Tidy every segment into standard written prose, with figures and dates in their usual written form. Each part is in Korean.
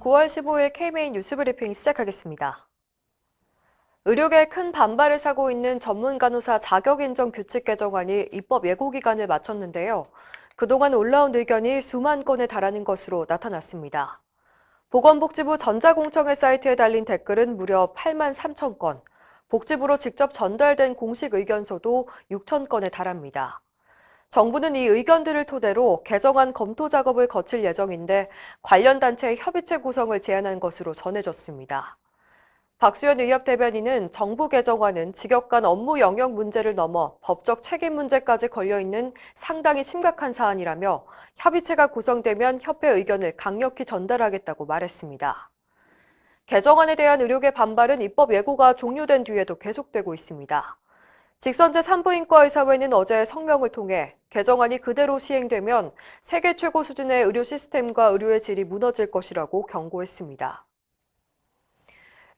9월 15일 K-메인 뉴스브리핑 시작하겠습니다. 의료계에 큰 반발을 사고 있는 전문간호사 자격인정 규칙 개정안이 입법 예고 기간을 마쳤는데요. 그동안 올라온 의견이 수만 건에 달하는 것으로 나타났습니다. 보건복지부 전자공청회 사이트에 달린 댓글은 무려 8만 3천 건, 복지부로 직접 전달된 공식 의견서도 6천 건에 달합니다. 정부는 이 의견들을 토대로 개정안 검토 작업을 거칠 예정인데 관련 단체의 협의체 구성을 제안한 것으로 전해졌습니다. 박수현 의협 대변인은 정부 개정안은 직역 간 업무 영역 문제를 넘어 법적 책임 문제까지 걸려있는 상당히 심각한 사안이라며 협의체가 구성되면 협회 의견을 강력히 전달하겠다고 말했습니다. 개정안에 대한 의료계 반발은 입법 예고가 종료된 뒤에도 계속되고 있습니다. 직선제 산부인과의사회는 어제 성명을 통해 개정안이 그대로 시행되면 세계 최고 수준의 의료 시스템과 의료의 질이 무너질 것이라고 경고했습니다.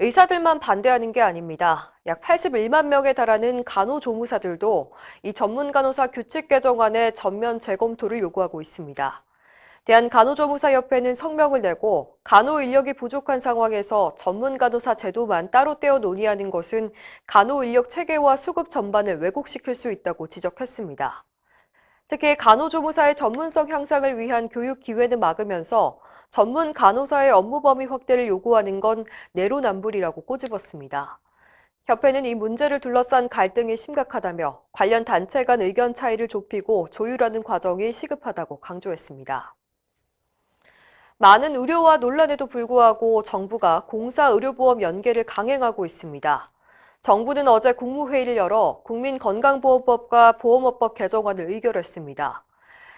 의사들만 반대하는 게 아닙니다. 약 81만 명에 달하는 간호조무사들도 이 전문간호사 규칙 개정안의 전면 재검토를 요구하고 있습니다. 대한간호조무사협회는 성명을 내고 간호 인력이 부족한 상황에서 전문간호사 제도만 따로 떼어 논의하는 것은 간호 인력 체계와 수급 전반을 왜곡시킬 수 있다고 지적했습니다. 특히 간호조무사의 전문성 향상을 위한 교육 기회는 막으면서 전문 간호사의 업무 범위 확대를 요구하는 건 내로남불이라고 꼬집었습니다. 협회는 이 문제를 둘러싼 갈등이 심각하다며 관련 단체 간 의견 차이를 좁히고 조율하는 과정이 시급하다고 강조했습니다. 많은 의료와 논란에도 불구하고 정부가 공사의료보험 연계를 강행하고 있습니다. 정부는 어제 국무회의를 열어 국민건강보험법과 보험업법 개정안을 의결했습니다.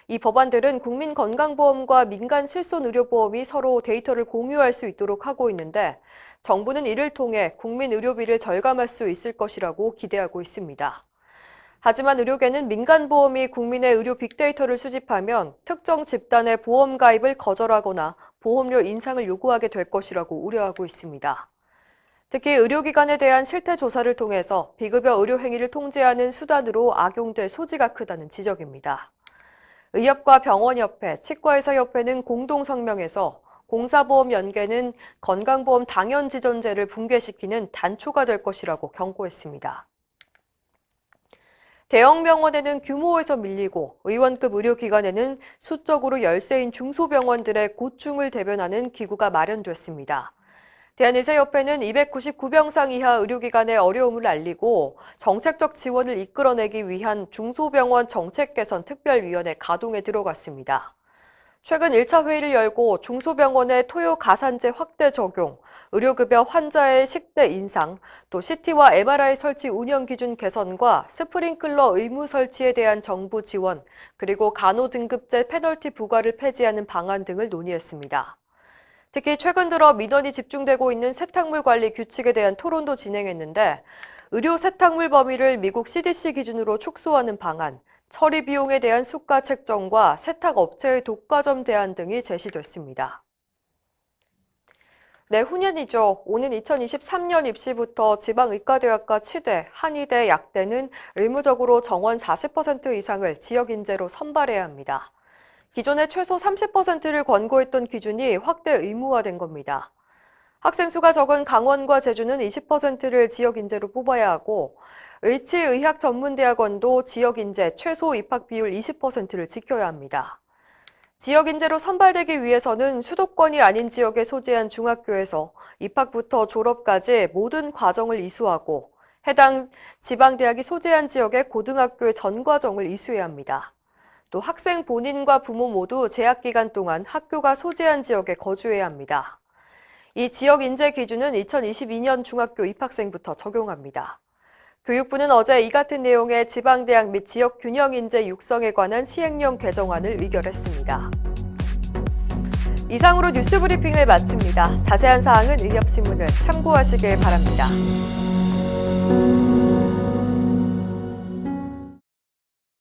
이 법안들은 국민건강보험과 민간실손의료보험이 서로 데이터를 공유할 수 있도록 하고 있는데 정부는 이를 통해 국민의료비를 절감할 수 있을 것이라고 기대하고 있습니다. 하지만 의료계는 민간보험이 국민의 의료 빅데이터를 수집하면 특정 집단의 보험 가입을 거절하거나 보험료 인상을 요구하게 될 것이라고 우려하고 있습니다. 특히 의료기관에 대한 실태조사를 통해서 비급여 의료행위를 통제하는 수단으로 악용될 소지가 크다는 지적입니다. 의협과 병원협회, 치과의사협회는 공동성명에서 공사보험 연계는 건강보험 당연지존제를 붕괴시키는 단초가 될 것이라고 경고했습니다. 대형 병원에는 규모에서 밀리고 의원급 의료기관에는 수적으로 열세인 중소병원들의 고충을 대변하는 기구가 마련됐습니다. 대한의사협회는 299병상 이하 의료기관의 어려움을 알리고 정책적 지원을 이끌어내기 위한 중소병원 정책 개선 특별위원회 가동에 들어갔습니다. 최근 1차 회의를 열고 중소병원의 토요 가산제 확대 적용, 의료급여 환자의 식대 인상, 또 CT와 MRI 설치 운영 기준 개선과 스프링클러 의무 설치에 대한 정부 지원, 그리고 간호등급제 페널티 부과를 폐지하는 방안 등을 논의했습니다. 특히 최근 들어 민원이 집중되고 있는 세탁물 관리 규칙에 대한 토론도 진행했는데 의료 세탁물 범위를 미국 CDC 기준으로 축소하는 방안, 처리 비용에 대한 수가 책정과 세탁업체의 독과점 대안 등이 제시됐습니다. 내후년이죠. 오는 2023년 입시부터 지방의과대학과 치대, 한의대, 약대는 의무적으로 정원 40% 이상을 지역인재로 선발해야 합니다. 기존에 최소 30%를 권고했던 기준이 확대 의무화된 겁니다. 학생 수가 적은 강원과 제주는 20%를 지역인재로 뽑아야 하고 의치의학전문대학원도 지역인재 최소 입학 비율 20%를 지켜야 합니다. 지역인재로 선발되기 위해서는 수도권이 아닌 지역에 소재한 중학교에서 입학부터 졸업까지 모든 과정을 이수하고 해당 지방대학이 소재한 지역의 고등학교의 전 과정을 이수해야 합니다. 또 학생 본인과 부모 모두 재학 기간 동안 학교가 소재한 지역에 거주해야 합니다. 이 지역 인재 기준은 2022년 중학교 입학생부터 적용합니다. 교육부는 어제 이 같은 내용의 지방대학 및 지역 균형 인재 육성에 관한 시행령 개정안을 의결했습니다. 이상으로 뉴스브리핑을 마칩니다. 자세한 사항은 의협신문을 참고하시길 바랍니다.